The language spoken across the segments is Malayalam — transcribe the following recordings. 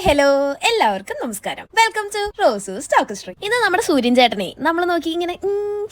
ഹലോ എല്ലാവർക്കും നമസ്കാരം. വെൽക്കം ടു റോസു സ്റ്റോക്ക് സ്ട്രീറ്റ്. ഇന്ന് നമ്മുടെ സൂര്യൻ ചേട്ടനെ നമ്മൾ നോക്കി ഇങ്ങനെ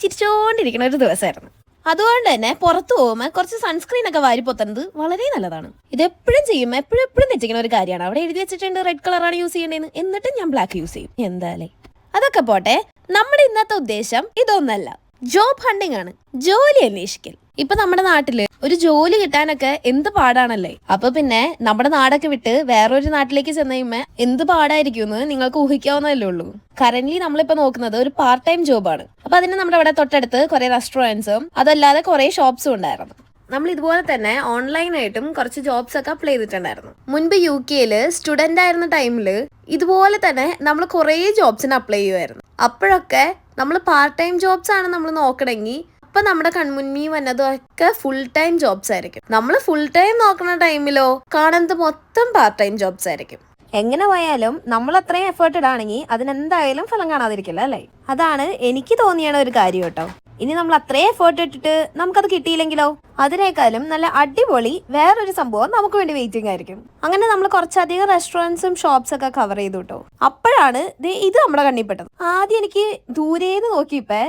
ചിരിച്ചോണ്ടിരിക്കുന്ന ഒരു ദിവസമായിരുന്നു. അതുകൊണ്ട് തന്നെ പുറത്തു പോകുമ്പോൾ കുറച്ച് സൺസ്ക്രീൻ ഒക്കെ വാരി പൊത്തുന്നത് വളരെ നല്ലതാണ്. ഇത് എപ്പോഴും ചെയ്യുമ്പോൾ എപ്പോഴും തെറ്റിക്കുന്ന ഒരു കാര്യമാണ്. അവിടെ എഴുതി വെച്ചിട്ടുണ്ട് റെഡ് കളറാണ് യൂസ് ചെയ്യേണ്ടതെന്ന്, എന്നിട്ടും ഞാൻ ബ്ലാക്ക് യൂസ് ചെയ്യും. എന്തായാലേ അതൊക്കെ പോട്ടെ. നമ്മുടെ ഇന്നത്തെ ഉദ്ദേശം ഇതൊന്നല്ല, ജോബ് ഹണ്ടിങ് ആണ്, ജോലി അന്വേഷിക്കൽ. ഇപ്പൊ നമ്മുടെ നാട്ടില് ഒരു ജോലി കിട്ടാനൊക്കെ എന്ത് പാടാണല്ലേ. അപ്പൊ പിന്നെ നമ്മുടെ നാടൊക്കെ വിട്ട് വേറൊരു നാട്ടിലേക്ക് ചെന്ന് കഴിയുമ്പോ എന്ത് പാടായിരിക്കും എന്ന് നിങ്ങൾക്ക് ഊഹിക്കാവുന്നതല്ലേ ഉള്ളൂ. കറന്റ്ലി നമ്മളിപ്പോ നോക്കുന്നത് ഒരു പാർട്ട് ടൈം ജോബാണ്. അപ്പൊ അതിന് നമ്മുടെ ഇവിടെ തൊട്ടടുത്ത് കുറെ റെസ്റ്റോറൻറ്റ്സും അതല്ലാതെ കുറെ ഷോപ്സും ഉണ്ടായിരുന്നു. നമ്മൾ ഇതുപോലെ തന്നെ ഓൺലൈനായിട്ടും കുറച്ച് ജോബ്സ് ഒക്കെ അപ്ലൈ ചെയ്തിട്ടുണ്ടായിരുന്നു. മുൻപ് UK സ്റ്റുഡന്റ് ആയിരുന്ന ടൈമില് ഇതുപോലെ തന്നെ നമ്മൾ കുറേ ജോബ്സിന് അപ്ലൈ ചെയ്യുമായിരുന്നു. അപ്പോഴൊക്കെ നമ്മൾ പാർട്ട് ടൈം ജോബ്സ് ആണ് നമ്മൾ നോക്കണമെങ്കിൽ അപ്പൊ നമ്മുടെ കൺമുന്നിൽ വന്നതൊക്കെ ഫുൾ ടൈം ജോബ്സ് ആയിരിക്കും. നമ്മൾ ഫുൾ ടൈം നോക്കുന്ന ടൈമിലോ കാണുന്നത് മൊത്തം പാർട്ട് ടൈം ജോബ്സ് ആയിരിക്കും. എങ്ങനെ പോയാലും നമ്മൾ അത്രയും എഫേർട്ടഡ് ആണെങ്കിൽ അതിനെന്തായാലും ഫലം കാണാതിരിക്കില്ല അല്ലേ. അതാണ് എനിക്ക് തോന്നിയാണ് ഒരു കാര്യം കേട്ടോ. ഇനി നമ്മൾ അത്രയും എഫേർട്ട് ഇട്ടിട്ട് നമുക്കത് കിട്ടിയില്ലെങ്കിലോ, അതിനേക്കാളും നല്ല അടിപൊളി വേറൊരു സംഭവം നമുക്ക് വേണ്ടി വെയിറ്റിംഗ് ആയിരിക്കും. അങ്ങനെ നമ്മൾ കുറച്ചധികം റെസ്റ്റോറൻറ്റ്സും ഷോപ്സ് ഒക്കെ കവർ ചെയ്തു കേട്ടോ. അപ്പോഴാണ് ഇത് നമ്മുടെ കണ്ണിപ്പെട്ടത്. ആദ്യം എനിക്ക് ദൂരേന്ന് നോക്കിയപ്പോ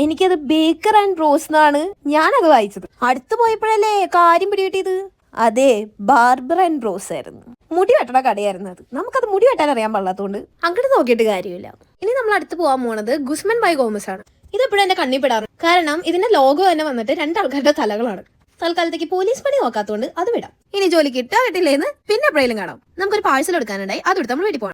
എനിക്കത് ബേക്കർ ആൻഡ് റോസ് എന്നാണ് ഞാനത് വായിച്ചത്. അടുത്ത് പോയപ്പോഴല്ലേ കാര്യം പിടികിട്ടിയത്. അതെ, ബാർബർ ആൻഡ് റോസ് ആയിരുന്നു. മുടി വെട്ടണ കടയായിരുന്നു അത്. നമുക്കത് മുടി വെട്ടാൻ അറിയാൻ പാടില്ലാത്തതുകൊണ്ട് അങ്ങോട്ട് നോക്കിയിട്ട് കാര്യമില്ല. ഇനി നമ്മൾ അടുത്ത് പോകാൻ പോണത് ഗുസ്മൻ ബൈ ഗോമസ് ആണ്. ഇതെപ്പോഴും എന്റെ കണ്ണിപ്പെടാറ്. കാരണം ഇതിന്റെ ലോഗോ തന്നെ വന്നിട്ട് രണ്ടാൾക്കാരുടെ തലകളാണ്. തൽക്കാലത്തേക്ക് പോലീസ് പണി നോക്കാത്തതുകൊണ്ട് അത് വിടാം. ഇനി ജോലി കിട്ടാ കിട്ടില്ലേന്ന് പിന്നെ എപ്പോഴേലും കാണാം. നമുക്കൊരു പാഴ്സൽ എടുക്കാനുണ്ടായി, അതെടുത്ത് നമ്മൾ വീട്ടിൽ പോകണം.